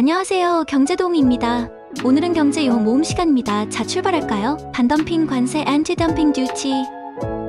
안녕하세요. 경제도움입니다. 오늘은 경제용어 모음 시간입니다. 자, 출발할까요? 반덤핑 관세, anti-dumping duty.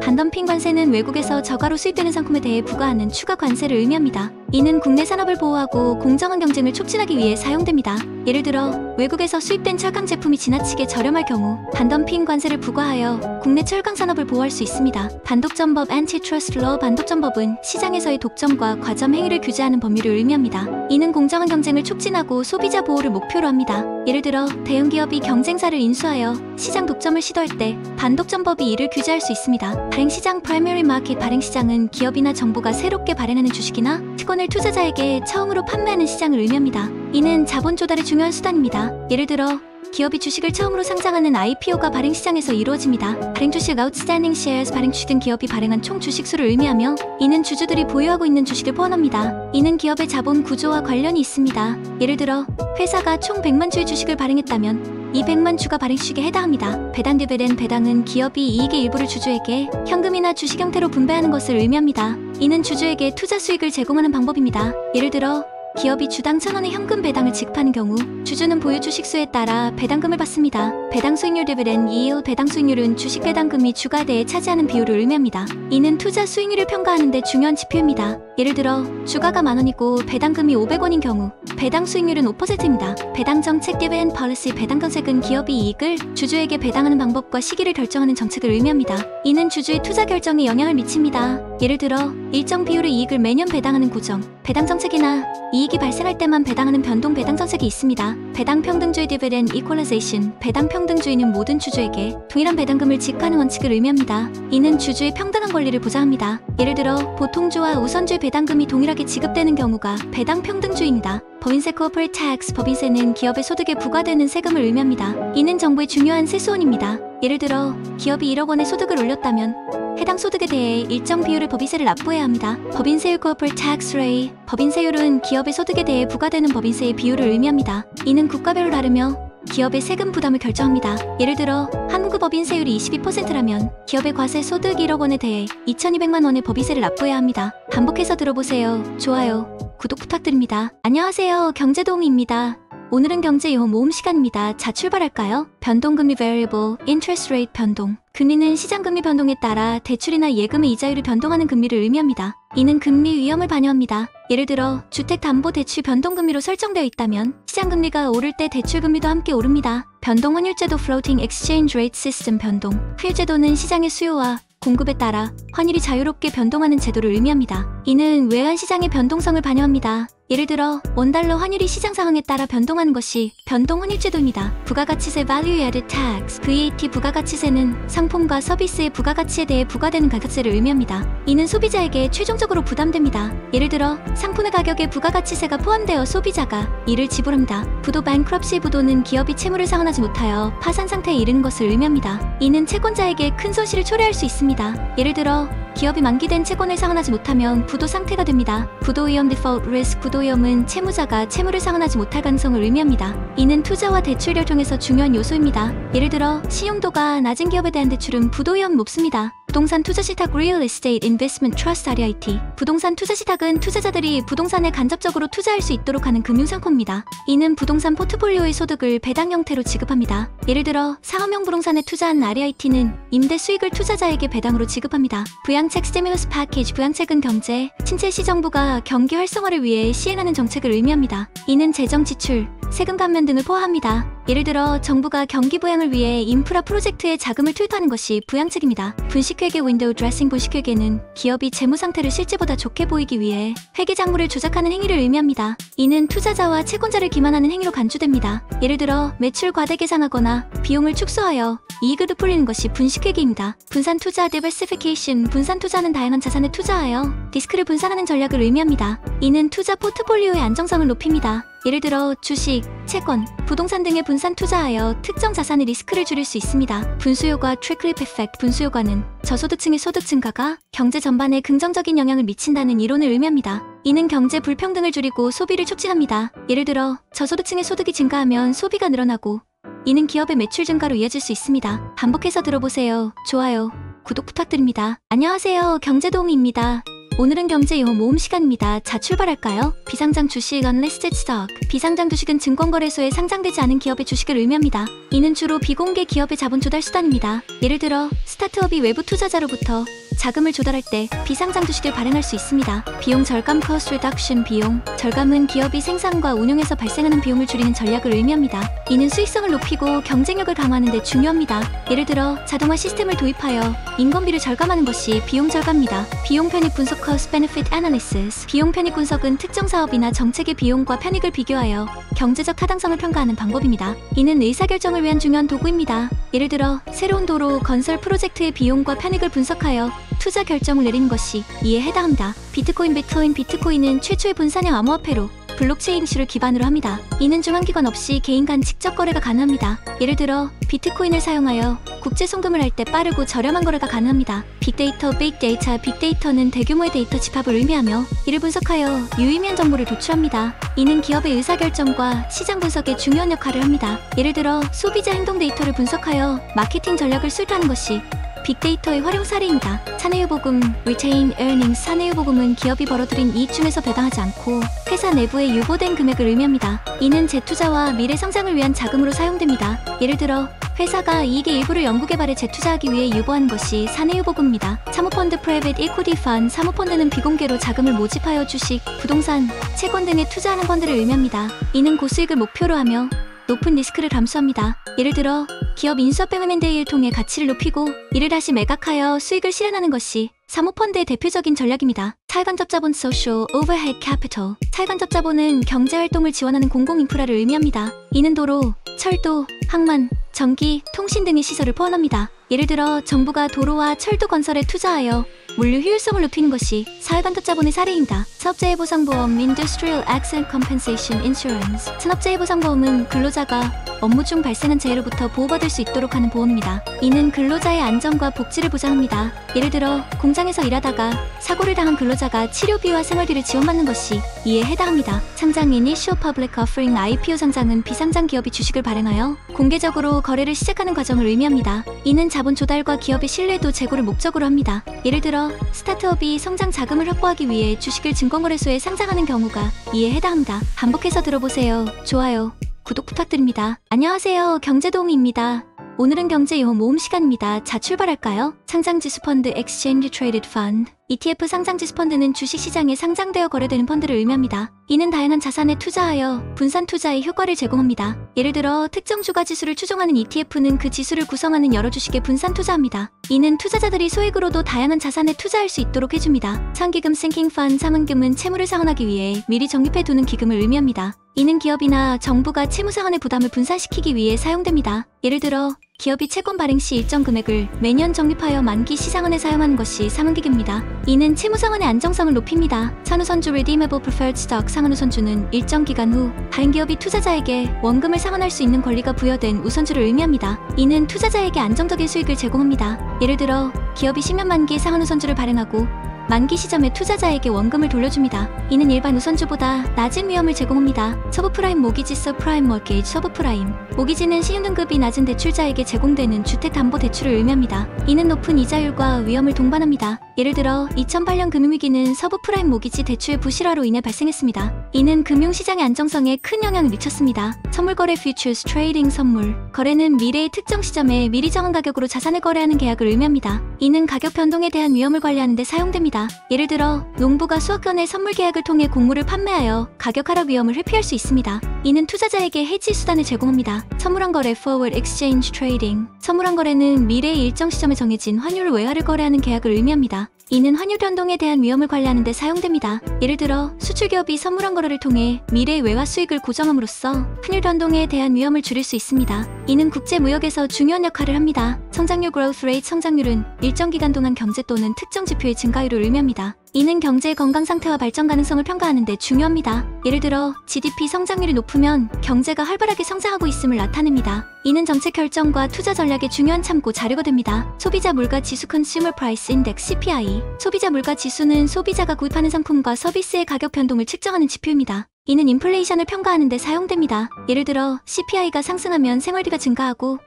반덤핑 관세는 외국에서 저가로 수입되는 상품에 대해 부과하는 추가 관세를 의미합니다. 이는 국내 산업을 보호하고 공정한 경쟁을 촉진하기 위해 사용됩니다. 예를 들어 외국에서 수입된 철강 제품이 지나치게 저렴할 경우 반덤핑 관세를 부과하여 국내 철강 산업을 보호할 수 있습니다. 반독점법 (antitrust law). 반독점법은 시장에서의 독점과 과점 행위를 규제하는 법률을 의미합니다. 이는 공정한 경쟁을 촉진하고 소비자 보호를 목표로 합니다. 예를 들어 대형기업이 경쟁사를 인수하여 시장 독점을 시도할 때 반독점법이 이를 규제할 수 있습니다. 발행시장 (primary market). 발행시장은 기업이나 정부가 새롭게 발행하는 주식이나 특권을 투자자에게 처음으로 판매하는 시장을 의미합니다. 이는 자본 조달의 중요한 수단입니다. 예를 들어 기업이 주식을 처음으로 상장하는 IPO가 발행시장에서 이루어집니다. 발행주식 (outstanding shares). 발행주식 등 기업이 발행한 총 주식수를 의미하며 이는 주주들이 보유하고 있는 주식을 포함합니다. 이는 기업의 자본 구조와 관련이 있습니다. 예를 들어 회사가 총 100만 주의 주식을 발행했다면 이 100만 주가 발행주식에 해당합니다. 배당 디비덴드. 배당은 기업이 이익의 일부를 주주에게 현금이나 주식 형태로 분배하는 것을 의미합니다. 이는 주주에게 투자 수익을 제공하는 방법입니다. 예를 들어 기업이 주당 1,000원의 현금 배당을 지급하는 경우 주주는 보유 주식수에 따라 배당금을 받습니다. 배당 수익률 (dividend yield). 배당 수익률은 주식 배당금이 주가대에 차지하는 비율을 의미합니다. 이는 투자 수익률을 평가하는 데 중요한 지표입니다. 예를 들어 주가가 만원이고 배당금이 500원인 경우 배당 수익률은 5%입니다. 배당 정책 (dividend policy). 배당 정책은 기업이 이익을 주주에게 배당하는 방법과 시기를 결정하는 정책을 의미합니다. 이는 주주의 투자 결정에 영향을 미칩니다. 예를 들어 일정 비율의 이익을 매년 배당하는 고정 배당 정책이나 이익이 발생할 때만 배당하는 변동 배당 정책이 있습니다. 배당 평등주의 (dividend equalization). 배당 평등주의는 모든 주주에게 동일한 배당금을 지급하는 원칙을 의미합니다. 이는 주주의 평등한 권리를 보장합니다. 예를 들어 보통주와 우선주의 배당금이 동일하게 지급되는 경우가 배당 평등주의입니다. 법인세 (corporate tax). 법인세는 기업의 소득에 부과되는 세금을 의미합니다. 이는 정부의 중요한 세수원입니다. 예를 들어 기업이 1억 원의 소득을 올렸다면 해당 소득에 대해 일정 비율의 법인세를 납부해야 합니다. 법인세율 (corporate tax rate). 법인세율은 기업의 소득에 대해 부과되는 법인세의 비율을 의미합니다. 이는 국가별로 다르며 기업의 세금 부담을 결정합니다. 예를 들어 한국 법인세율이 22%라면 기업의 과세 소득 1억 원에 대해 2,200만 원의 법인세를 납부해야 합니다. 반복해서 들어보세요. 좋아요, 구독 부탁드립니다. 안녕하세요. 경제도움입니다. 오늘은 경제용어 모음 시간입니다. 자, 출발할까요? 변동금리 (variable interest rate). 변동. 금리는 시장금리 변동에 따라 대출이나 예금의 이자율이 변동하는 금리를 의미합니다. 이는 금리 위험을 반영합니다. 예를 들어 주택담보대출 변동금리로 설정되어 있다면 시장금리가 오를 때 대출금리도 함께 오릅니다. 변동환율제도 (floating exchange rate system). 변동. 환율제도는 시장의 수요와 공급에 따라 환율이 자유롭게 변동하는 제도를 의미합니다. 이는 외환시장의 변동성을 반영합니다. 예를 들어 원달러 환율이 시장 상황에 따라 변동하는 것이 변동환율제도입니다. 부가가치세 (value added tax). VAT. 부가가치세는 상품과 서비스의 부가가치에 대해 부과되는 가격세를 의미합니다. 이는 소비자에게 최종적으로 부담됩니다. 예를 들어 상품의 가격에 부가가치세가 포함되어 소비자가 이를 지불합니다. 부도 (bankruptcy). 부도는 기업이 채무를 상환하지 못하여 파산 상태에 이르는 것을 의미합니다. 이는 채권자에게 큰 손실을 초래할 수 있습니다. 예를 들어 기업이 만기된 채권을 상환하지 못하면 부도 상태가 됩니다. 부도위험 (default risk). 부도위험은 채무자가 채무를 상환하지 못할 가능성을 의미합니다. 이는 투자와 대출 결정에서 중요한 요소입니다. 예를 들어 신용도가 낮은 기업에 대한 대출은 부도위험이 높습니다. 부동산 투자신탁 (real estate investment trust) (REIT). 부동산 투자신탁은 투자자들이 부동산에 간접적으로 투자할 수 있도록 하는 금융상품입니다. 이는 부동산 포트폴리오의 소득을 배당 형태로 지급합니다. 예를 들어 상업용 부동산에 투자한 REIT는 임대 수익을 투자자에게 배당으로 지급합니다. 부양책 (stimulus package). 부양책은 경제, 친체 시 정부가 경기 활성화를 위해 시행하는 정책을 의미합니다. 이는 재정 지출, 세금 감면 등을 포함합니다. 예를 들어 정부가 경기 부양을 위해 인프라 프로젝트에 자금을 투입하는 것이 부양책입니다. 분식회계 (window dressing). 분식회계는 기업이 재무 상태를 실제보다 좋게 보이기 위해 회계 작물을 조작하는 행위를 의미합니다. 이는 투자자와 채권자를 기만하는 행위로 간주됩니다. 예를 들어 매출 과대 계상하거나 비용을 축소하여 이익을 되풀이는 것이 분식회계입니다. 분산 투자 (diversification). 분산 투자는 다양한 자산에 투자하여 리스크를 분산하는 전략을 의미합니다. 이는 투자 포트폴리오의 안정성을 높입니다. 예를 들어 주식, 채권, 부동산 등에 분산 투자하여 특정 자산의 리스크를 줄일 수 있습니다. 분수효과 (trickle effect). 분수효과는 저소득층의 소득 증가가 경제 전반에 긍정적인 영향을 미친다는 이론을 의미합니다. 이는 경제 불평등을 줄이고 소비를 촉진합니다. 예를 들어 저소득층의 소득이 증가하면 소비가 늘어나고 이는 기업의 매출 증가로 이어질 수 있습니다. 반복해서 들어보세요. 좋아요, 구독 부탁드립니다. 안녕하세요. 경제도움입니다. 오늘은 경제용어 모음 시간입니다. 자, 출발할까요? 비상장 주식 unlisted stock. 비상장 주식은 증권거래소에 상장되지 않은 기업의 주식을 의미합니다. 이는 주로 비공개 기업의 자본 조달 수단입니다. 예를 들어 스타트업이 외부 투자자로부터 자금을 조달할 때 비상장 주식을 발행할 수 있습니다. 비용 절감 cost reduction. 비용 절감은 기업이 생산과 운용에서 발생하는 비용을 줄이는 전략을 의미합니다. 이는 수익성을 높이고 경쟁력을 강화하는 데 중요합니다. 예를 들어 자동화 시스템을 도입하여 인건비를 절감하는 것이 비용 절감입니다. 비용 편익 분석 cost benefit analysis. 비용 편익 분석은 특정 사업이나 정책의 비용과 편익을 비교하여 경제적 타당성을 평가하는 방법입니다. 이는 의사결정을 위한 중요한 도구입니다. 예를 들어 새로운 도로 건설 프로젝트의 비용과 편익을 분석하여 투자 결정을 내리는 것이 이에 해당합니다. 비트코인은 최초의 분산형 암호화폐로 블록체인 이슈를 기반으로 합니다. 이는 중앙기관 없이 개인 간 직접 거래가 가능합니다. 예를 들어 비트코인을 사용하여 국제 송금을 할 때 빠르고 저렴한 거래가 가능합니다. 빅데이터는 대규모의 데이터 집합을 의미하며 이를 분석하여 유의미한 정보를 도출합니다. 이는 기업의 의사결정과 시장 분석에 중요한 역할을 합니다. 예를 들어 소비자 행동 데이터를 분석하여 마케팅 전략을 수립하는 것이 빅데이터의 활용 사례입니다. 사내유보금 Retained Earnings. 사내유보금은 기업이 벌어들인 이익 중에서 배당하지 않고 회사 내부에 유보된 금액을 의미합니다. 이는 재투자와 미래 성장을 위한 자금으로 사용됩니다. 예를 들어 회사가 이익의 일부를 연구개발에 재투자하기 위해 유보하는 것이 사내유보금입니다. 사모펀드 Private Equity Fund. 사모펀드는 비공개로 자금을 모집하여 주식, 부동산, 채권 등에 투자하는 펀드를 의미합니다. 이는 고수익을 목표로 하며 높은 리스크를 감수합니다. 예를 들어 기업 인수합병 M&A를 통해 가치를 높이고 이를 다시 매각하여 수익을 실현하는 것이 사모펀드의 대표적인 전략입니다. 차관적 자본 Social Overhead Capital. 차관적 자본은 경제활동을 지원하는 공공인프라를 의미합니다. 이는 도로, 철도, 항만, 전기, 통신 등의 시설을 포함합니다. 예를 들어 정부가 도로와 철도 건설에 투자하여 물류 효율성을 높이는 것이 사회간접 자본의 사례입니다. 사업자의 보상보험 Industrial Accident Compensation Insurance. 산업재해 보상보험은 근로자가 업무 중 발생한 재해로부터 보호받을 수 있도록 하는 보험입니다. 이는 근로자의 안전과 복지를 보장합니다. 예를 들어 공장에서 일하다가 사고를 당한 근로자가 치료비와 생활비를 지원받는 것이 이에 해당합니다. 상장 Initial Public Offering. IPO 상장은 비상장 기업이 주식을 발행하여 공개적으로 거래를 시작하는 과정을 의미합니다. 이는 자본 조달과 기업의 신뢰도 제고를 목적으로 합니다. 예를 들어 스타트업이 성장 자금을 확보하기 위해 주식을 증권거래소에 상장하는 경우가 이에 해당합니다. 반복해서 들어보세요. 좋아요, 구독 부탁드립니다. 안녕하세요, 경제도우미입니다. 오늘은 경제용어 모음 시간입니다. 자, 출발할까요? 상장지수 펀드 Exchange Traded Fund. ETF 상장지수 펀드는 주식시장에 상장되어 거래되는 펀드를 의미합니다. 이는 다양한 자산에 투자하여 분산 투자의 효과를 제공합니다. 예를 들어 특정 주가 지수를 추종하는 ETF는 그 지수를 구성하는 여러 주식에 분산 투자합니다. 이는 투자자들이 소액으로도 다양한 자산에 투자할 수 있도록 해줍니다. 상기금 Sinking Fund. 상환금은 채무를 상환하기 위해 미리 적립해두는 기금을 의미합니다. 이는 기업이나 정부가 채무상환의 부담을 분산시키기 위해 사용됩니다. 예를 들어 기업이 채권 발행 시 일정 금액을 매년 적립하여 만기 시상환에 사용하는 것이 상환기금입니다. 이는 채무상환의 안정성을 높입니다. 산후선주 Redeemable Preferred Stock. 상환우선주는 일정 기간 후 다른 기업이 투자자에게 원금을 상환할 수 있는 권리가 부여된 우선주를 의미합니다. 이는 투자자에게 안정적인 수익을 제공합니다. 예를 들어 기업이 10년 만기 상환우선주를 발행하고 만기 시점에 투자자에게 원금을 돌려줍니다. 이는 일반 우선주보다 낮은 위험을 제공합니다. 서브프라임 모기지 Subprime Mortgage. 서브프라임 모기지는 신용등급이 낮은 대출자에게 제공되는 주택담보대출을 의미합니다. 이는 높은 이자율과 위험을 동반합니다. 예를 들어 2008년 금융위기는 서브프라임 모기지 대출의 부실화로 인해 발생했습니다. 이는 금융시장의 안정성에 큰 영향을 미쳤습니다. 선물거래 Futures Trading. 선물 거래는 미래의 특정 시점에 미리 정한 가격으로 자산을 거래하는 계약을 의미합니다. 이는 가격 변동에 대한 위험을 관리하는 데 사용됩니다. 예를 들어 농부가 수억 건의 선물 계약을 통해 곡물을 판매하여 가격 하락 위험을 회피할 수 있습니다. 이는 투자자에게 해지 수단을 제공합니다. 선물한 거래 Forward Exchange Trading. 선물한 거래는 미래의 일정 시점에 정해진 환율 외화를 거래하는 계약을 의미합니다. 이는 환율 변동에 대한 위험을 관리하는 데 사용됩니다. 예를 들어 수출기업이 선물한 거래를 통해 미래의 외화 수익을 고정함으로써 환율 변동에 대한 위험을 줄일 수 있습니다. 이는 국제무역에서 중요한 역할을 합니다. 성장률 Growth Rate. 성장률은 일정 기간 동안 경제 또는 특정 지표의 증가율을 의미합니다. 이는 경제의 건강 상태와 발전 가능성을 평가하는 데 중요합니다. 예를 들어 GDP 성장률이 높으면 경제가 활발하게 성장하고 있음을 나타냅니다. 이는 정책 결정과 투자 전략의 중요한 참고 자료가 됩니다. 소비자 물가 지수 Consumer Price Index CPI. 소비자 물가 지수는 소비자가 구입하는 상품과 서비스의 가격 변동을 측정하는 지표입니다. 이는 인플레이션을 평가하는 데 사용됩니다. 예를 들어 CPI가 상승하면 생활비가 증가하고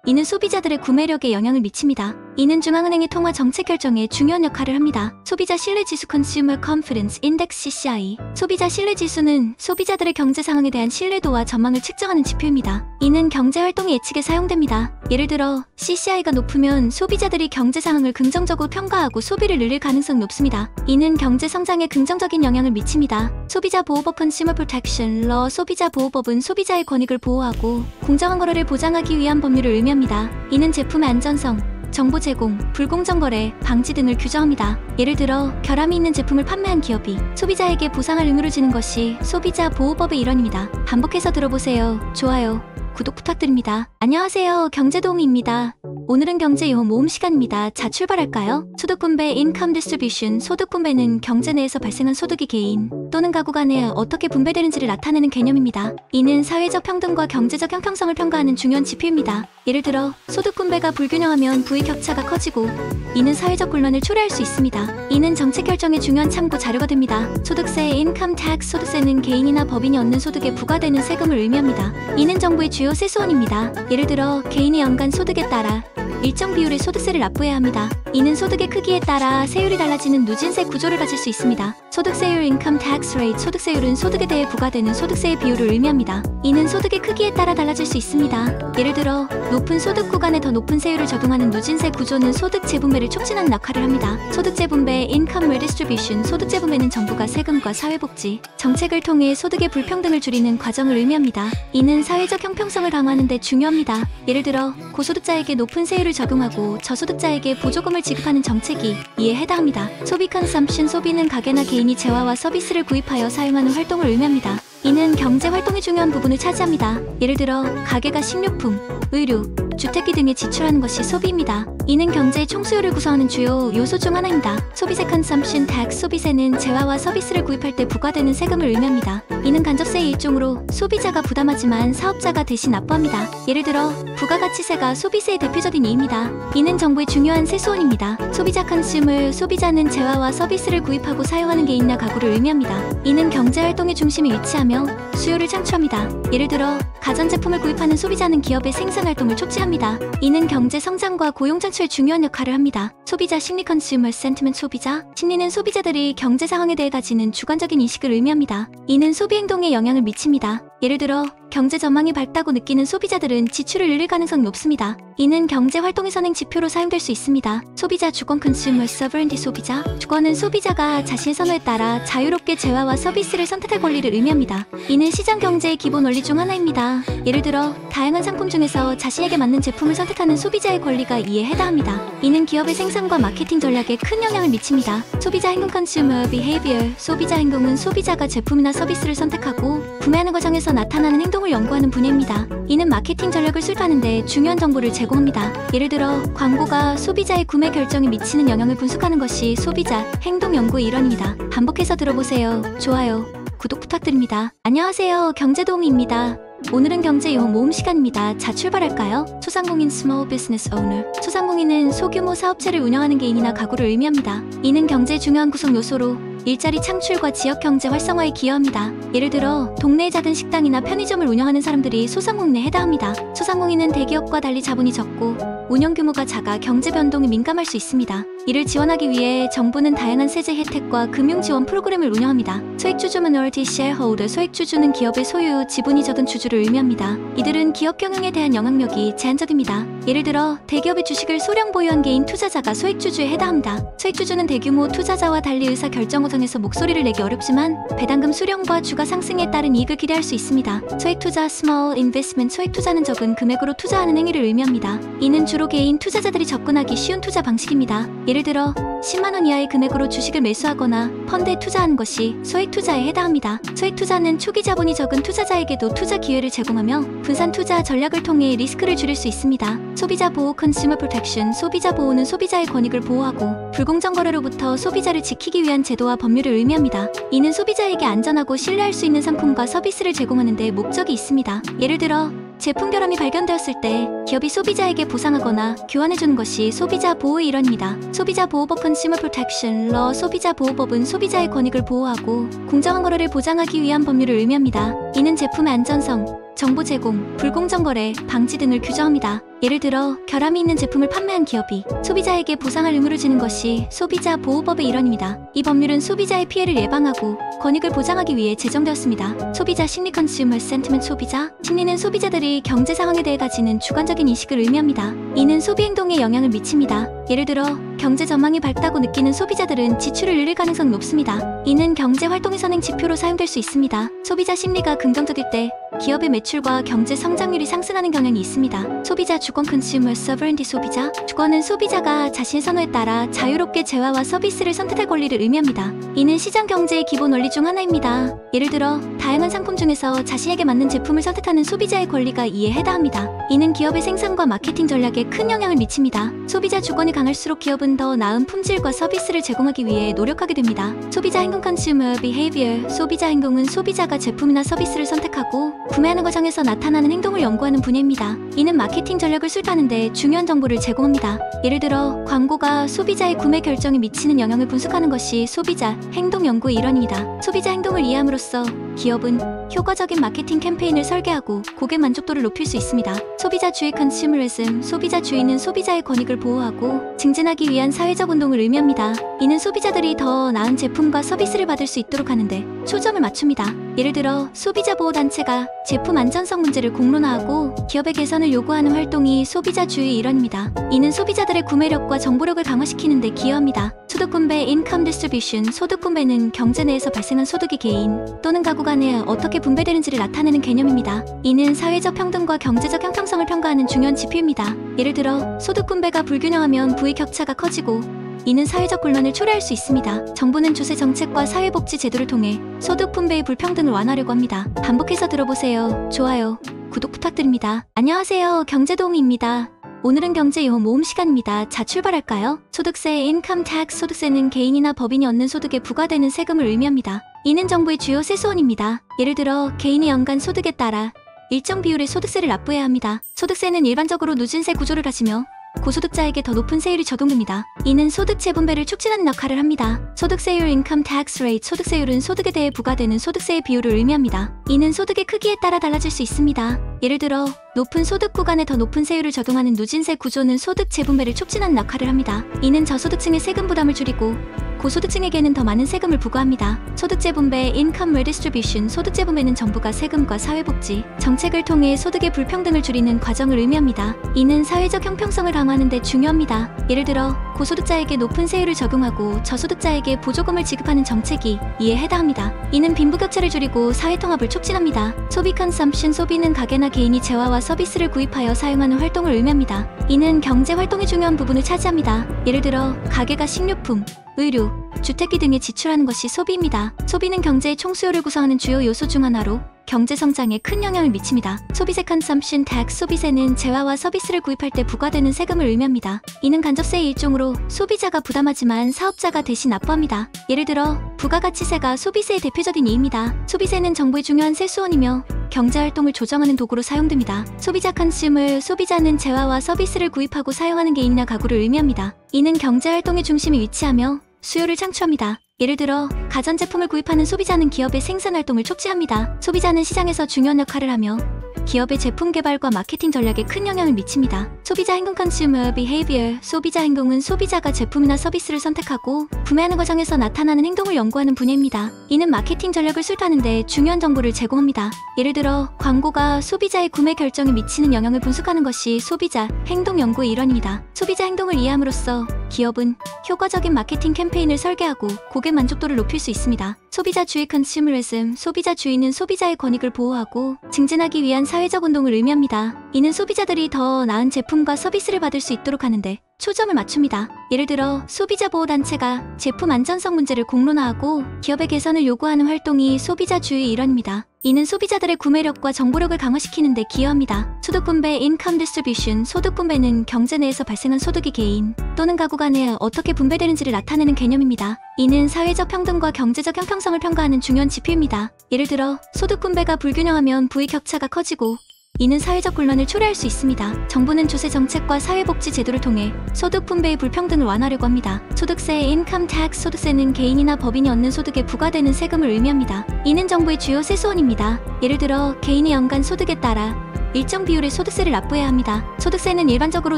이는 소비자들의 구매력에 영향을 미칩니다. 이는 중앙은행의 통화 정책 결정에 중요한 역할을 합니다. 소비자 신뢰 지수 Consumer Confidence Index CCI. 소비자 신뢰 지수는 소비자들의 경제 상황에 대한 신뢰도와 전망을 측정하는 지표입니다. 이는 경제 활동의 예측에 사용됩니다. 예를 들어 CCI가 높으면 소비자들이 경제 상황을 긍정적으로 평가하고 소비를 늘릴 가능성이 높습니다. 이는 경제 성장에 긍정적인 영향을 미칩니다. 소비자 보호법 Consumer Protection Law. 소비자 보호법은 소비자의 권익을 보호하고 공정한 거래를 보장하기 위한 법률을 의미합니다. 이는 제품의 안전성, 정보 제공, 불공정 거래, 방지 등을 규정합니다. 예를 들어 결함이 있는 제품을 판매한 기업이 소비자에게 보상할 의무를 지는 것이 소비자 보호법의 일환입니다. 반복해서 들어보세요. 좋아요, 구독 부탁드립니다. 안녕하세요, 경제도우미입니다. 오늘은 경제용어 모음 시간입니다. 자, 출발할까요? 소득분배 Income Distribution. 소득분배는 경제 내에서 발생한 소득이 개인 또는 가구 간에 어떻게 분배되는지를 나타내는 개념입니다. 이는 사회적 평등과 경제적 형평성을 평가하는 중요한 지표입니다. 예를 들어 소득분배가 불균형하면 부의 격차가 커지고 이는 사회적混乱을 초래할 수 있습니다. 이는 정책 결정에 중요한 참고 자료가 됩니다. 소득세 Income Tax. 소득세는 개인이나 법인이 얻는 소득에 부과되는 세금을 의미합니다. 이는 정부의 주요 세수원입니다. 예를 들어 개인의 연간 소득에 따라 일정 비율의 소득세를 납부해야 합니다. 이는 소득의 크기에 따라 세율이 달라지는 누진세 구조를 가질 수 있습니다. 소득세율 Income Tax Rate. 소득세율은 소득에 대해 부과되는 소득세의 비율을 의미합니다. 이는 소득의 크기에 따라 달라질 수 있습니다. 예를 들어 높은 소득 구간에 더 높은 세율을 적용하는 누진세 구조는 소득 재분배를 촉진하는 역할을 합니다. 소득 재분배 Income Redistribution. 소득 재분배는 정부가 세금과 사회복지 정책을 통해 소득의 불평등을 줄이는 과정을 의미합니다. 이는 사회적 형평성을 강화하는 데 중요합니다. 예를 들어 고소득자에게 높은 세율을 적용하고 저소득자에게 보조금을 지급하는 정책이 이에 해당합니다. 소비 Consumption. 소비는 가게나 개인이 재화와 서비스를 구입하여 사용하는 활동을 의미합니다. 이는 경제 활동의 중요한 부분을 차지합니다. 예를 들어 가게가 식료품, 의류, 주택비 등에 지출하는 것이 소비입니다. 이는 경제의 총수요를 구성하는 주요 요소 중 하나입니다. 소비세 Consumption Tax. 소비세는 재화와 서비스를 구입할 때 부과되는 세금을 의미합니다. 이는 간접세의 일종으로 소비자가 부담하지만 사업자가 대신 납부합니다. 예를 들어 부가가치세가 소비세의 대표적인 예입니다. 이는 정부의 중요한 세수원입니다. 소비자 Consumer. 소비자는 재화와 서비스를 구입하고 사용하는 개인이나 가구를 의미합니다. 이는 경제 활동의 중심에 위치하며 수요를 창출합니다. 예를 들어 가전제품을 구입하는 소비자는 기업의 생산활동을 촉진합니다. 이는 경제 성장과 고용 창출에 중요한 역할을 합니다. 소비자 심리 Consumer Sentiment. 소비자 심리는 소비자들이 경제 상황에 대해 가지는 주관적인 인식을 의미합니다. 이는 소비 행동에 영향을 미칩니다. 예를 들어 경제 전망이 밝다고 느끼는 소비자들은 지출을 늘릴 가능성이 높습니다. 이는 경제 활동의 선행 지표로 사용될 수 있습니다. 소비자 주권 Consumer Sovereignty. 소비자 주권은 소비자가 자신의 선호에 따라 자유롭게 재화와 서비스를 선택할 권리를 의미합니다. 이는 시장 경제의 기본 원리 중 하나입니다. 예를 들어 다양한 상품 중에서 자신에게 맞는 제품을 선택하는 소비자의 권리가 이에 해당합니다. 이는 기업의 생산과 마케팅 전략에 큰 영향을 미칩니다. 소비자 행동 Consumer Behavior. 소비자 행동은 소비자가 제품이나 서비스를 선택하고 구매하는 과정에서 나타나는 행동을 연구하는 분야입니다. 이는 마케팅 전략을 수립하는 데 중요한 정보를 제공합니다. 예를 들어 광고가 소비자의 구매 결정에 미치는 영향을 분석하는 것이 소비자 행동 연구의 일환입니다. 반복해서 들어보세요. 좋아요, 구독 부탁드립니다. 안녕하세요, 경제도우미입니다. 오늘은 경제용어 모음 시간입니다. 자, 출발할까요? 소상공인 Small Business Owner. 소상공인은 소규모 사업체를 운영하는 개인이나 가구를 의미합니다. 이는 경제의 중요한 구성 요소로 일자리 창출과 지역 경제 활성화에 기여합니다. 예를 들어 동네의 작은 식당이나 편의점을 운영하는 사람들이 소상공인에 해당합니다. 소상공인은 대기업과 달리 자본이 적고 운영 규모가 작아 경제 변동에 민감할 수 있습니다. 이를 지원하기 위해 정부는 다양한 세제 혜택과 금융 지원 프로그램을 운영합니다. 소액주주 Minority Shareholder. 소액주주는 기업의 소유, 지분이 적은 주주를 의미합니다. 이들은 기업 경영에 대한 영향력이 제한적입니다. 예를 들어 대기업의 주식을 소량 보유한 개인 투자자가 소액주주에 해당합니다. 소액주주는 대규모 투자자와 달리 의사 결정 과정에서 목소리를 내기 어렵지만 배당금 수령과 주가 상승에 따른 이익을 기대할 수 있습니다. 소액투자 Small Investment. 소액투자는 적은 금액으로 투자하는 행위를 의미합니다. 이는 주로 개인 투자자들이 접근하기 쉬운 투자 방식입니다. 예를 들어 10만원 이하의 금액으로 주식을 매수하거나 펀드에 투자하는 것이 소액투자에 해당합니다. 소액투자는 초기 자본이 적은 투자자에게도 투자 기회를 제공하며 분산 투자 전략을 통해 리스크를 줄일 수 있습니다. 소비자 보호 Consumer Protection. 소비자 보호는 소비자의 권익을 보호하고 불공정 거래로부터 소비자를 지키기 위한 제도와 법률을 의미합니다. 이는 소비자에게 안전하고 신뢰할 수 있는 상품과 서비스를 제공하는 데 목적이 있습니다. 예를 들어 제품 결함이 발견되었을 때 기업이 소비자에게 보상하거나 교환해주는 것이 소비자 보호의 일환입니다. 소비자 보호법 Consumer Protection Law. 소비자 보호법은 소비자의 권익을 보호하고 공정한 거래를 보장하기 위한 법률을 의미합니다. 이는 제품의 안전성, 정보 제공, 불공정 거래, 방지 등을 규정합니다. 예를 들어 결함이 있는 제품을 판매한 기업이 소비자에게 보상할 의무를 지는 것이 소비자 보호법의 일환입니다. 이 법률은 소비자의 피해를 예방하고 권익을 보장하기 위해 제정되었습니다. 소비자 심리 컨슈머 센티먼트 소비자 심리는 소비자들이 경제 상황에 대해 가지는 주관적인 인식을 의미합니다. 이는 소비 행동에 영향을 미칩니다. 예를 들어 경제 전망이 밝다고 느끼는 소비자들은 지출을 늘릴 가능성이 높습니다. 이는 경제 활동의 선행 지표로 사용될 수 있습니다. 소비자 심리가 긍정적일 때 기업의 매출과 경제 성장률이 상승하는 경향이 있습니다. 소비자 주권 컨슈머 서버런티 소비자 주권은 소비자가 자신의 선호에 따라 자유롭게 재화와 서비스를 선택할 권리를 의미합니다. 이는 시장 경제의 기본 원리 중 하나입니다. 예를 들어 다양한 상품 중에서 자신에게 맞는 제품을 선택하는 소비자의 권리가 이에 해당합니다. 이는 기업의 생산과 마케팅 전략에 큰 영향을 미칩니다. 소비자 주권이 강할수록 기업은 더 나은 품질과 서비스를 제공하기 위해 노력하게 됩니다. 소비자 행동 컨슈머 비헤이비어 소비자 행동은 소비자가 제품이나 서비스를 선택하고 구매하는 과정에서 나타나는 행동을 연구하는 분야입니다. 이는 마케팅 전략을 수립하는 데 중요한 정보를 제공합니다. 예를 들어 광고가 소비자의 구매 결정에 미치는 영향을 분석하는 것이 소비자 행동 연구의 일환입니다. 소비자 행동을 이해함으로써 기업은 효과적인 마케팅 캠페인을 설계하고 고객 만족도를 높일 수 있습니다. 소비자주의 컨슈머리즘 소비자주의는 소비자의 권익을 보호하고 증진하기 위한 사회적 운동을 의미합니다. 이는 소비자들이 더 나은 제품과 서비스를 받을 수 있도록 하는데 초점을 맞춥니다. 예를 들어 소비자 보호 단체가 제품 안전성 문제를 공론화하고 기업의 개선을 요구하는 활동이 소비자주의 일환입니다. 이는 소비자들의 구매력과 정보력을 강화시키는 데 기여합니다. 소득 분배 인컴 디스트리뷰션 소득 분배는 경제 내에서 발생한 소득이 개인 또는 가구 간에 어떻게 분배되는지를 나타내는 개념입니다. 이는 사회적 평등과 경제적 형평성을 평가하는 중요한 지표입니다. 예를 들어 소득 분배가 불균형하면 부의 격차가 커지고 이는 사회적混乱을 초래할 수 있습니다. 정부는 조세 정책과 사회복지 제도를 통해 소득 분배의 불평등을 완화하려고 합니다. 반복해서 들어보세요. 좋아요, 구독 부탁드립니다. 안녕하세요. 경제도우미입니다. 오늘은 경제용어 모음 시간입니다. 자, 출발할까요? 소득세, 인컴 텍스 소득세는 개인이나 법인이 얻는 소득에 부과되는 세금을 의미합니다. 이는 정부의 주요 세수원입니다. 예를 들어 개인의 연간 소득에 따라 일정 비율의 소득세를 납부해야 합니다. 소득세는 일반적으로 누진세 구조를 가지며 고소득자에게 더 높은 세율이 적용됩니다. 이는 소득 재분배를 촉진하는 역할을 합니다. 소득세율 income tax rate 소득세율은 소득에 대해 부과되는 소득세의 비율을 의미합니다. 이는 소득의 크기에 따라 달라질 수 있습니다. 예를 들어 높은 소득 구간에 더 높은 세율을 적용하는 누진세 구조는 소득 재분배를 촉진하는 역할을 합니다. 이는 저소득층의 세금 부담을 줄이고 고소득층에게는 더 많은 세금을 부과합니다. 소득 재분배 income redistribution 소득 재분배는 정부가 세금과 사회복지 정책을 통해 소득의 불평등을 줄이는 과정을 의미합니다. 이는 사회적 형평성을 강화하는 데 중요합니다. 예를 들어 고소득자에게 높은 세율을 적용하고 저소득자에게 보조금을 지급하는 정책이 이에 해당합니다. 이는 빈부격차를 줄이고 사회통합을 촉진합니다. 소비 컨섬션 소비는 가게나 개인이 재화와 서비스를 구입하여 사용하는 활동을 의미합니다. 이는 경제 활동의 중요한 부분을 차지합니다. 예를 들어 가게가 식료품, 의류, 주택비 등에 지출하는 것이 소비입니다. 소비는 경제의 총수요를 구성하는 주요 요소 중 하나로 경제 성장에 큰 영향을 미칩니다. 소비세 컨섬션 텍스 소비세는 재화와 서비스를 구입할 때 부과되는 세금을 의미합니다. 이는 간접세의 일종으로 소비자가 부담하지만 사업자가 대신 납부합니다. 예를 들어 부가가치세가 소비세의 대표적인 예입니다. 소비세는 정부의 중요한 세수원이며 경제활동을 조정하는 도구로 사용됩니다. 소비자 컨슈머 소비자는 재화와 서비스를 구입하고 사용하는 개인이나 가구를 의미합니다. 이는 경제활동의 중심에 위치하며 수요를 창출합니다. 예를 들어 가전제품을 구입하는 소비자는 기업의 생산활동을 촉진합니다. 소비자는 시장에서 중요한 역할을 하며 기업의 제품 개발과 마케팅 전략에 큰 영향을 미칩니다. 소비자 행동 consumer behavior 소비자 행동은 소비자가 제품이나 서비스를 선택하고 구매하는 과정에서 나타나는 행동을 연구하는 분야입니다. 이는 마케팅 전략을 수립하는 데 중요한 정보를 제공합니다. 예를 들어 광고가 소비자의 구매 결정에 미치는 영향을 분석하는 것이 소비자 행동 연구의 일환입니다. 소비자 행동을 이해함으로써 기업은 효과적인 마케팅 캠페인을 설계하고 고객 만족도를 높일 수 있습니다. 소비자주의 컨슈머리즘 소비자주의는 소비자의 권익을 보호하고 증진하기 위한 사회적 운동을 의미합니다. 이는 소비자들이 더 나은 제품과 서비스를 받을 수 있도록 하는데 초점을 맞춥니다. 예를 들어 소비자 보호 단체가 제품 안전성 문제를 공론화하고 기업의 개선을 요구하는 활동이 소비자주의 일환입니다. 이는 소비자들의 구매력과 정보력을 강화시키는 데 기여합니다. 소득 분배 income distribution 소득 분배는 경제 내에서 발생한 소득이 개인 또는 가구 간에 어떻게 분배되는지를 나타내는 개념입니다. 이는 사회적 평등과 경제적 형평성을 평가하는 중요한 지표입니다. 예를 들어 소득 분배가 불균형하면 부의 격차가 커지고 이는 사회적 불만을 초래할 수 있습니다. 정부는 조세 정책과 사회복지 제도를 통해 소득 분배의 불평등을 완화하려고 합니다. 소득세, income tax, 소득세는 개인이나 법인이 얻는 소득에 부과되는 세금을 의미합니다. 이는 정부의 주요 세수원입니다. 예를 들어 개인의 연간 소득에 따라 일정 비율의 소득세를 납부해야 합니다. 소득세는 일반적으로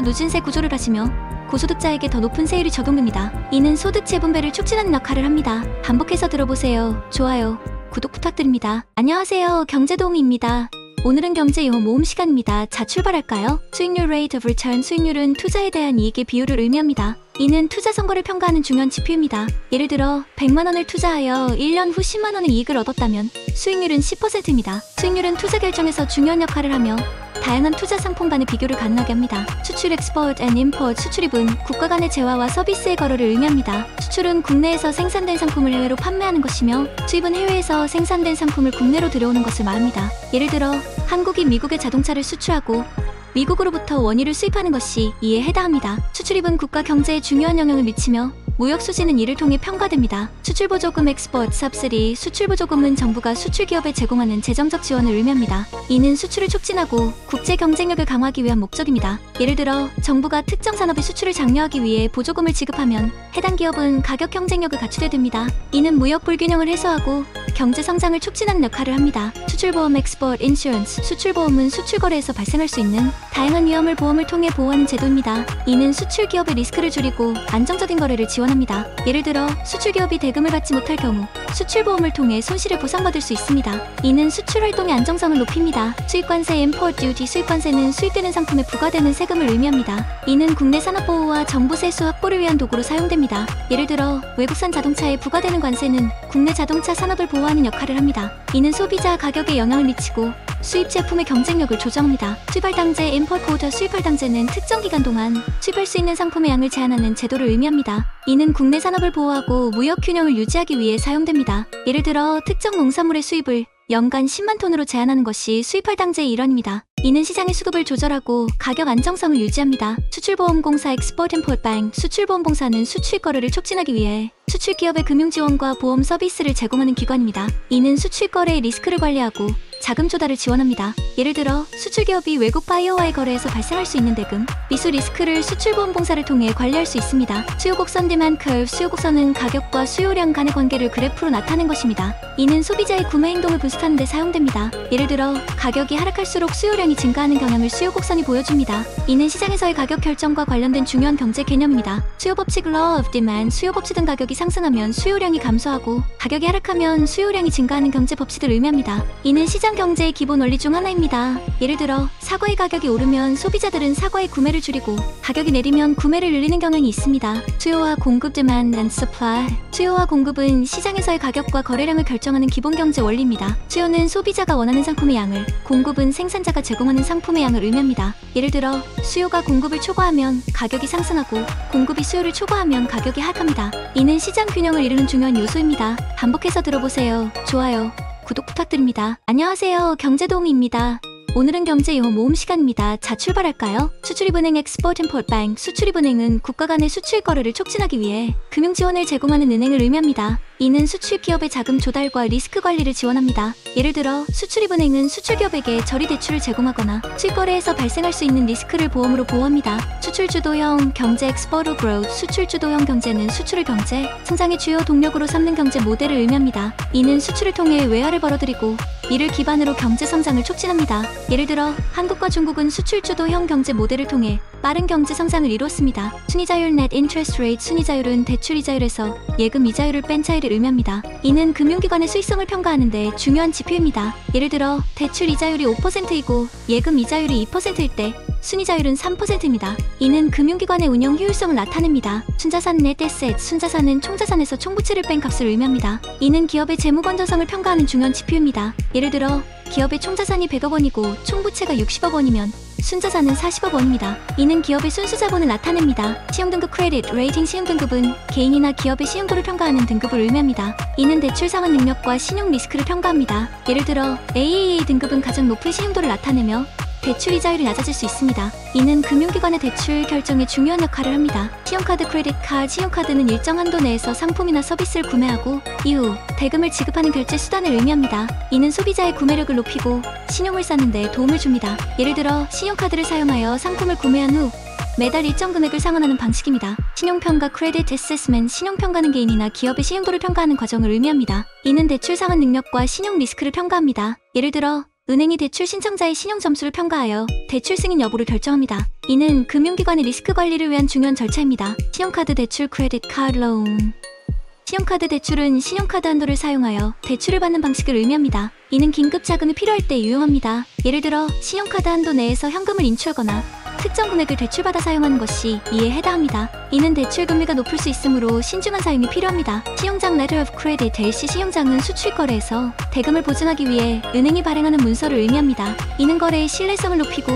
누진세 구조를 하시며 고소득자에게 더 높은 세율이 적용됩니다. 이는 소득 재분배를 촉진하는 역할을 합니다. 반복해서 들어보세요. 좋아요, 구독 부탁드립니다. 안녕하세요, 경제도우미입니다. 오늘은 경제용어 모음 시간입니다. 자, 출발할까요? 수익률 rate of return, 수익률은 투자에 대한 이익의 비율을 의미합니다. 이는 투자 성과를 평가하는 중요한 지표입니다. 예를 들어 100만 원을 투자하여 1년 후 10만 원의 이익을 얻었다면 수익률은 10%입니다. 수익률은 투자 결정에서 중요한 역할을 하며 다양한 투자 상품간의 비교를 가능하게 합니다. 수출 export and import, 수출입은 국가 간의 재화와 서비스의 거래를 의미합니다. 수출은 국내에서 생산된 상품을 해외로 판매하는 것이며 수입은 해외에서 생산된 상품을 국내로 들여오는 것을 말합니다. 예를 들어 한국이 미국에 자동차를 수출하고 미국으로부터 원유를 수입하는 것이 이에 해당합니다. 수출입은 국가 경제에 중요한 영향을 미치며 무역 수지는 이를 통해 평가됩니다. 수출보조금 export subsidy, 수출보조금은 정부가 수출기업에 제공하는 재정적 지원을 의미합니다. 이는 수출을 촉진하고 국제 경쟁력을 강화하기 위한 목적입니다. 예를 들어 정부가 특정 산업의 수출을 장려하기 위해 보조금을 지급하면 해당 기업은 가격 경쟁력을 갖추게 됩니다. 이는 무역 불균형을 해소하고 경제 성장을 촉진하는 역할을 합니다. 수출보험 export insurance, 수출보험은 수출거래에서 발생할 수 있는 다양한 위험을 보험을 통해 보호하는 제도입니다. 이는 수출기업의 리스크를 줄이고 안정적인 거래를 지원합니다. 예를 들어 수출기업이 대금을 받지 못할 경우 수출보험을 통해 손실을 보상받을 수 있습니다. 이는 수출활동의 안정성을 높입니다. 수입관세 import duty, 수입관세는 수입되는 상품에 부과되는 세금을 의미합니다. 이는 국내 산업보호와 정부 세수 확보를 위한 도구로 사용됩니다. 예를 들어 외국산 자동차에 부과되는 관세는 국내 자동차 산업을 보호하는 역할을 합니다. 이는 소비자 가격에 영향을 미치고 수입 제품의 경쟁력을 조정합니다. 수입할당제 import quota, 수입할당제는 특정 기간 동안 수입할 수 있는 상품의 양을 제한하는 제도를 의미합니다. 이는 국내 산업을 보호하고 무역 균형을 유지하기 위해 사용됩니다. 예를 들어 특정 농산물의 수입을 연간 10만 톤으로 제한하는 것이 수입할당제의 일환입니다. 이는 시장의 수급을 조절하고 가격 안정성을 유지합니다. 수출보험공사 export import bank, 수출보험공사는 수출 거래를 촉진하기 위해 수출기업의 금융지원과 보험 서비스를 제공하는 기관입니다. 이는 수출거래의 리스크를 관리하고 자금 조달을 지원합니다. 예를 들어 수출기업이 외국 바이어와의 거래에서 발생할 수 있는 대금, 미수 리스크를 수출보험공사를 통해 관리할 수 있습니다. 수요곡선 demand curve, 수요곡선은 가격과 수요량 간의 관계를 그래프로 나타낸 것입니다. 이는 소비자의 구매 행동을 부스트하는 데 사용됩니다. 예를 들어 가격이 하락할수록 수요량이 증가하는 경향을 수요곡선이 보여줍니다. 이는 시장에서의 가격 결정과 관련된 중요한 경제 개념입니다. 수요법칙 law of demand, 수요법칙은 가격이 상승하면 수요량이 감소하고 가격이 하락하면 수요량이 증가하는 경제 법칙을 의미합니다. 이는 시장 경제의 기본 원리 중 하나입니다. 예를 들어 사과의 가격이 오르면 소비자들은 사과의 구매를 줄이고 가격이 내리면 구매를 늘리는 경향이 있습니다. 수요와 공급 demand and supply, 수요와 공급은 시장에서의 가격과 거래량을 결정하는 기본 경제 원리입니다. 수요는 소비자가 원하는 상품의 양을, 공급은 생산자가 제공하는 상품의 양을 의미합니다. 예를 들어 수요가 공급을 초과하면 가격이 상승하고 공급이 수요를 초과하면 가격이 하락합니다. 이는 시장 균형을 이루는 중요한 요소입니다. 반복해서 들어보세요. 좋아요, 구독 부탁드립니다. 안녕하세요, 경제도우미입니다. 오늘은 경제용어 모음 시간입니다. 자, 출발할까요? 수출입은행 export import bank, 수출입은행은 국가 간의 수출 거래를 촉진하기 위해 금융 지원을 제공하는 은행을 의미합니다. 이는 수출 기업의 자금 조달과 리스크 관리를 지원합니다. 예를 들어 수출입은행은 수출기업에게 저리 대출을 제공하거나 수입거래에서 발생할 수 있는 리스크를 보험으로 보호합니다. 수출주도형 경제 export growth, 수출주도형 경제는 수출을 경제 성장의 주요 동력으로 삼는 경제 모델을 의미합니다. 이는 수출을 통해 외화를 벌어들이고 이를 기반으로 경제 성장을 촉진합니다. 예를 들어 한국과 중국은 수출주도형 경제 모델을 통해 빠른 경제 성장을 이루었습니다. 순이자율 net interest rate, 순이자율은 대출 이자율에서 예금 이자율을 뺀 차이를 의미합니다. 이는 금융기관의 수익성을 평가하는 데 중요한 지표입니다. 예를 들어 대출 이자율이 5%이고 예금 이자율이 2%일 때 순이자율은 3%입니다. 이는 금융기관의 운영 효율성을 나타냅니다. 순자산 net asset, 순자산은 총자산에서 총부채를 뺀 값을 의미합니다. 이는 기업의 재무 건전성을 평가하는 중요한 지표입니다. 예를 들어 기업의 총자산이 100억 원이고 총부채가 60억 원이면 순자산은 40억 원입니다. 이는 기업의 순수자본을 나타냅니다. 신용등급 크레딧, 레이팅 신용등급은 개인이나 기업의 신용도를 평가하는 등급을 의미합니다. 이는 대출 상환 능력과 신용 리스크를 평가합니다. 예를 들어 AAA 등급은 가장 높은 신용도를 나타내며 대출 이자율이 낮아질 수 있습니다. 이는 금융기관의 대출 결정에 중요한 역할을 합니다. 신용카드, 크레딧 카드, 신용카드는 일정 한도 내에서 상품이나 서비스를 구매하고 이후 대금을 지급하는 결제 수단을 의미합니다. 이는 소비자의 구매력을 높이고 신용을 쌓는 데 도움을 줍니다. 예를 들어 신용카드를 사용하여 상품을 구매한 후 매달 일정 금액을 상환하는 방식입니다. 신용평가, 크레딧 어세스먼트, 신용평가는 개인이나 기업의 신용도를 평가하는 과정을 의미합니다. 이는 대출 상환 능력과 신용 리스크를 평가합니다. 예를 들어 은행이 대출 신청자의 신용 점수를 평가하여 대출 승인 여부를 결정합니다. 이는 금융기관의 리스크 관리를 위한 중요한 절차입니다. 신용카드 대출, 크레딧 카드 론. 신용카드 대출은 신용카드 한도를 사용하여 대출을 받는 방식을 의미합니다. 이는 긴급 자금이 필요할 때 유용합니다. 예를 들어 신용카드 한도 내에서 현금을 인출하거나 특정 금액을 대출받아 사용하는 것이 이에 해당합니다. 이는 대출 금리가 높을 수 있으므로 신중한 사용이 필요합니다. 신용장 Letter of Credit LC 신용장은 수출 거래에서 대금을 보증하기 위해 은행이 발행하는 문서를 의미합니다. 이는 거래의 신뢰성을 높이고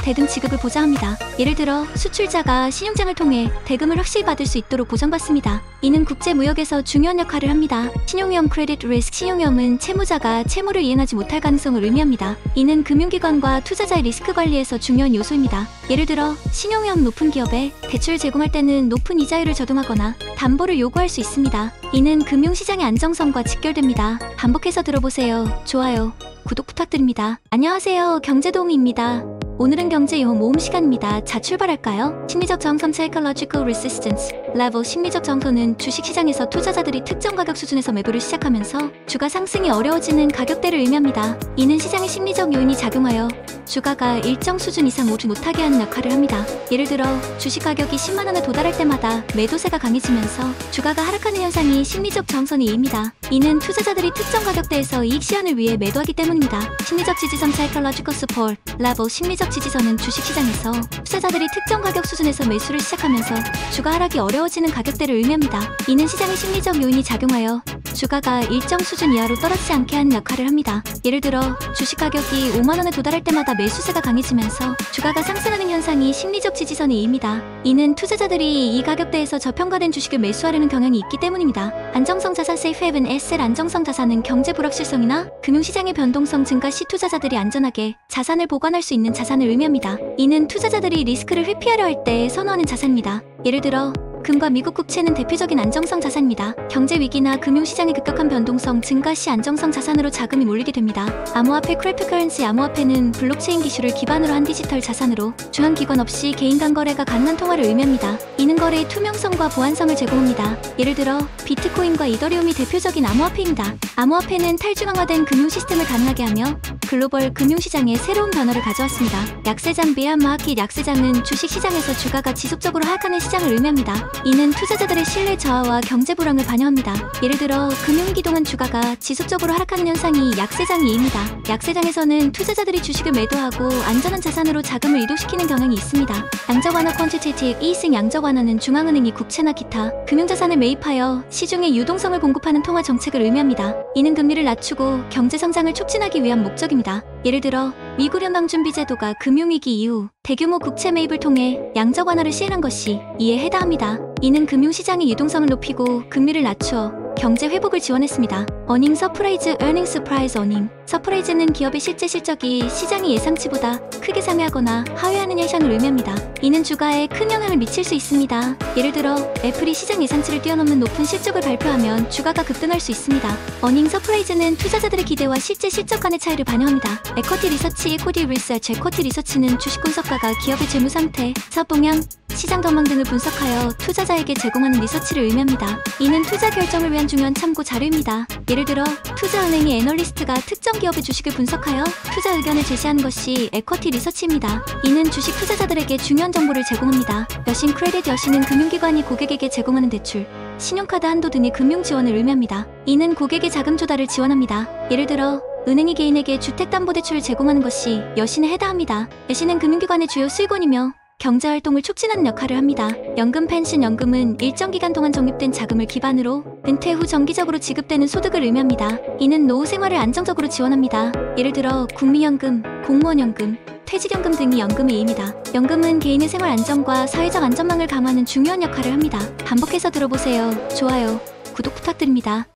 대금 지급을 보장합니다. 예를 들어 수출자가 신용장을 통해 대금을 확실히 받을 수 있도록 보장받습니다. 이는 국제무역에서 중요한 역할을 합니다. 신용위험, 크레딧 리스크, 신용위험은 채무자가 채무를 이행하지 못할 가능성을 의미합니다. 이는 금융기관과 투자자의 리스크 관리에서 중요한 요소입니다. 예를 들어 신용위험 높은 기업에 대출을 제공할 때는 높은 이자율을 적용하거나 담보를 요구할 수 있습니다. 이는 금융시장의 안정성과 직결됩니다. 반복해서 들어보세요. 좋아요, 구독 부탁드립니다. 안녕하세요, 경제도우미입니다. 오늘은 경제용어 모음 시간입니다. 자, 출발할까요? 심리적 저항성 psychological resistance level. 심리적 저항선은 주식시장에서 투자자들이 특정 가격 수준에서 매도를 시작하면서 주가 상승이 어려워지는 가격대를 의미합니다. 이는 시장의 심리적 요인이 작용하여 주가가 일정 수준 이상 오르지 못하게 하는 역할을 합니다. 예를 들어 주식 가격이 10만원에 도달할 때마다 매도세가 강해지면서 주가가 하락하는 현상이 심리적 저항선이입니다. 이는 투자자들이 특정 가격대에서 이익 실현을 위해 매도하기 때문입니다. 심리적 지지선 psychological support level. 심리적 지지선은 주식시장에서 투자자들이 특정 가격 수준에서 매수를 시작하면서 주가 하락이 어려워지는 가격대를 의미합니다. 이는 시장의 심리적 요인이 작용하여 주가가 일정 수준 이하로 떨어지지 않게 하는 역할을 합니다. 예를 들어 주식 가격이 5만원에 도달할 때마다 매수세가 강해지면서 주가가 상승하는 현상이 심리적 지지선이입니다. 이는 투자자들이 이 가격대에서 저평가된 주식을 매수하려는 경향이 있기 때문입니다. 안정성 자산 safe haven asset. 안정성 자산은 경제 불확실성이나 금융시장의 변동성 증가 시 투자자들이 안전하게 자산을 보관할 수 있는 자산을 의미합니다. 이는 투자자들이 리스크를 회피하려 할 때 선호하는 자산입니다. 예를 들어 금과 미국 국채는 대표적인 안정성 자산입니다. 경제 위기나 금융시장의 급격한 변동성 증가 시 안정성 자산으로 자금이 몰리게 됩니다. 암호화폐, 크립토커런시. 암호화폐는 블록체인 기술을 기반으로 한 디지털 자산으로 중앙기관 없이 개인 간 거래가 가능한 통화를 의미합니다. 이는 거래의 투명성과 보안성을 제공합니다. 예를 들어 비트코인과 이더리움이 대표적인 암호화폐입니다. 암호화폐는 탈중앙화된 금융 시스템을 가능하게 하며 글로벌 금융시장에 새로운 변화를 가져왔습니다. 약세장, bear market. 약세장은 주식시장에서 주가가 지속적으로 하락하는 시장을 의미합니다. 이는 투자자들의 신뢰 저하와 경제 불황을 반영합니다. 예를 들어 금융위기 동안 주가가 지속적으로 하락하는 현상이 약세장이입니다. 약세장에서는 투자자들이 주식을 매도하고 안전한 자산으로 자금을 이동시키는 경향이 있습니다. 양적 완화 quantitative easing. 양적 완화는 중앙은행이 국채나 기타 금융자산을 매입하여 시중에 유동성을 공급하는 통화 정책을 의미합니다. 이는 금리를 낮추고 경제 성장을 촉진하기 위한 목적입니다. 예를 들어 미국 연방준비제도가 금융위기 이후 대규모 국채 매입을 통해 양적 완화를 시행한 것이 이에 해당합니다. 이는 금융시장의 유동성을 높이고 금리를 낮추어 경제 회복을 지원했습니다. 어닝 서프라이즈, earning surprise earning. 서프라이즈는 기업의 실제 실적이 시장의 예상치보다 크게 상회하거나 하회하는 현상을 의미합니다. 이는 주가에 큰 영향을 미칠 수 있습니다. 예를 들어 애플이 시장 예상치를 뛰어넘는 높은 실적을 발표하면 주가가 급등할 수 있습니다. 어닝 서프라이즈는 투자자들의 기대와 실제 실적 간의 차이를 반영합니다. 에쿼티 리서치, equity research. 에쿼티 리서치는 주식 분석가가 기업의 재무 상태, 사업 동향, 시장 전망 등을 분석하여 투자자에게 제공하는 리서치를 의미합니다. 이는 투자 결정을 위한 중요한 참고 자료입니다. 예를 들어 투자은행의 애널리스트가 특정 기업의 주식을 분석하여 투자 의견을 제시하는 것이 에쿼티 리서치입니다. 이는 주식 투자자들에게 중요한 정보를 제공합니다. 여신, 크레딧. 여신은 금융기관이 고객에게 제공하는 대출, 신용카드 한도 등의 금융 지원을 의미합니다. 이는 고객의 자금 조달을 지원합니다. 예를 들어 은행이 개인에게 주택담보대출을 제공하는 것이 여신에 해당합니다. 여신은 금융기관의 주요 수익원이며 경제활동을 촉진하는 역할을 합니다. 연금, 펜션. 연금은 일정 기간 동안 적립된 자금을 기반으로 은퇴 후 정기적으로 지급되는 소득을 의미합니다. 이는 노후 생활을 안정적으로 지원합니다. 예를 들어 국민연금, 공무원연금, 퇴직연금 등이 연금의입니다. 연금은 개인의 생활 안정과 사회적 안전망을 강화하는 중요한 역할을 합니다. 반복해서 들어보세요. 좋아요, 구독 부탁드립니다.